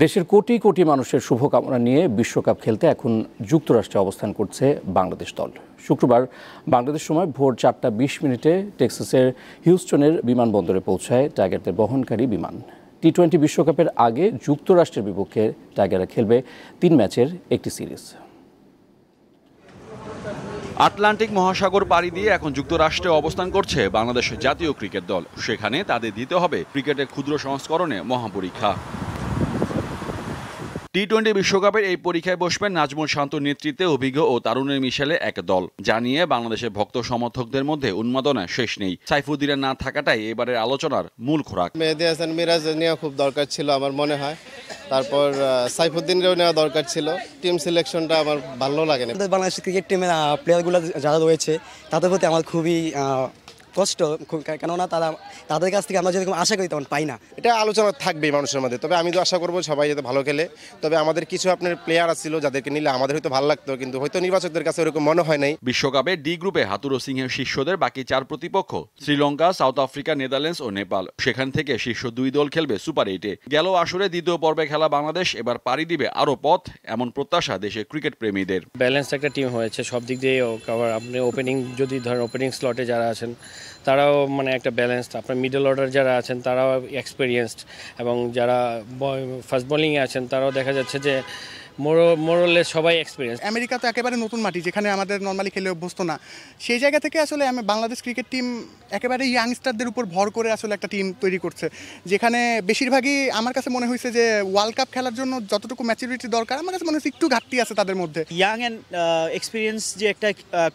দেশের কোটি কোটি মানুষের শুভকামনা নিয়ে বিশ্বকাপ খেলতে এখন যুক্তরাষ্ট্রে অবস্থান করছে বাংলাদেশ দল। শুক্রবার বাংলাদেশ সময় ভোর 4:20 টেক্সাসের হিউস্টনের বিমানবন্দরে পৌঁছায় টাইগারদের বহনকারী বিমান। টি-20 বিশ্বকাপের আগে যুক্তরাষ্ট্রের বিপক্ষে টাইগাররা খেলবে 3 ম্যাচের একটি সিরিজ। আটলান্টিক মহাসাগর পাড়ি দিয়ে এখন যুক্তরাষ্ট্রে অবস্থান করছে বাংলাদেশ জাতীয় ক্রিকেট দল। সেখানে তাদের দিতে হবে ক্রিকেটের ক্ষুদ্র সংস্করণে মহাপরীক্ষা। টি-20 বিশ্বকাপের এই পরীক্ষায় বসবেন নাজমুল শান্তর নেতৃত্বে অভিজ্ঞ ও তারুণের মিশেলে এক দল। জানিয়ে বাংলাদেশের ভক্ত সমর্থকদের মধ্যে উন্মাদনা শেষ নেই। সাইফুদ্দিনের না থাকাটাই এবারের আলোচনার মূল খোরাক। মেহেদী হাসান মিরাজ নেওয়া খুব দরকার ছিল আমার মনে হয়। তারপর সাইফুদ্দিনকেও নেওয়া দরকার ছিল। টিম সিলেকশনটা আমার ভালো লাগে না। বাংলাদেশ ক্রিকেট টিমের প্লেয়ারগুলো যারা রয়েছে তাদের প্রতি আমার খুবই কষ্ট, কেননা তাদের কাছ থেকে আমরা যেরকম আশা করি তেমন পাই না। এটা আলোচনা থাকবেই মানুষের মধ্যে, তবে আমি তো আশা করবো সবাই যাতে ভালো খেলে। তবে আমাদের কিছু আপনার প্লেয়ার ছিল যাদেরকে নিলে আমাদের হয়তো ভালো লাগতো, কিন্তু হয়তো নির্বাচকদের কাছে এরকম মনে হয় নাই। বিশ্বকাপে ডি গ্রুপে হাতুড়ো সিংহের শীর্ষদের বাকি 4 প্রতিপক্ষ শ্রীলঙ্কা, সাউথ আফ্রিকা, নেদারল্যান্ডস ও নেপাল। সেখান থেকে শীর্ষ 2 দল খেলবে সুপার 8-এ। গেল আসরে দ্বিতীয় পর্বে খেলা বাংলাদেশ এবার পাড়ি দিবে আরও পথ, এমন প্রত্যাশা দেশের ক্রিকেট প্রেমীদের। ব্যালেন্স একটা টিম হয়েছে, সব দিক দিয়ে আপনি ওপেনিং যদি ধরেন, ওপেনিং স্লটে যারা আছেন তারাও একটা ব্যালেন্সড, আপনার মিডল অর্ডার যারা আছেন তারাও এক্সপিরিয়েন্সড, এবং যারা ফাস্ট বোলিংয়ে আছেন তারাও দেখা যাচ্ছে যে মোরলেস সবাই এক্সপিরিয়েন্স। আমেরিকা তো একেবারে নতুন মাটি, যেখানে আমাদের নর্মালি খেলে অভ্যস্ত না। সেই জায়গা থেকে আসলে বাংলাদেশ ক্রিকেট টিম একেবারে ইয়াংস্টারদের উপর ভর করে আসলে একটা টিম তৈরি করছে, যেখানে বেশিরভাগই আমার কাছে মনে হয়েছে যে ওয়ার্ল্ড কাপ খেলার জন্য যতটুকু ম্যাচুরিটি দরকার আমার কাছে মনে হচ্ছে একটু ঘাটতি আছে তাদের মধ্যে। ইয়াং অ্যান্ড এক্সপিরিয়েন্স যে একটা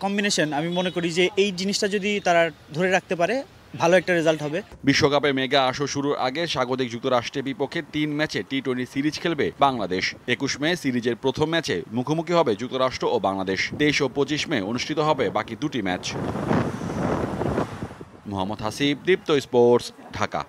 কম্বিনেশন, আমি মনে করি যে এই জিনিসটা যদি তারা ধরে রাখতে পারে ভালো একটা রেজাল্ট হবে। বিশ্বকাপে মেগা আসর শুরুর আগে স্বাগতিক যুক্তরাষ্ট্রের বিপক্ষে 3 ম্যাচে টি-20 সিরিজ খেলবে বাংলাদেশ। 21 মে সিরিজের প্রথম ম্যাচে মুখোমুখি হবে যুক্তরাষ্ট্র ও বাংলাদেশ। 23 ও 25 মে অনুষ্ঠিত হবে বাকি 2টি ম্যাচ। মোহাম্মদ হাসিব, দীপ্ত স্পোর্টস, ঢাকা।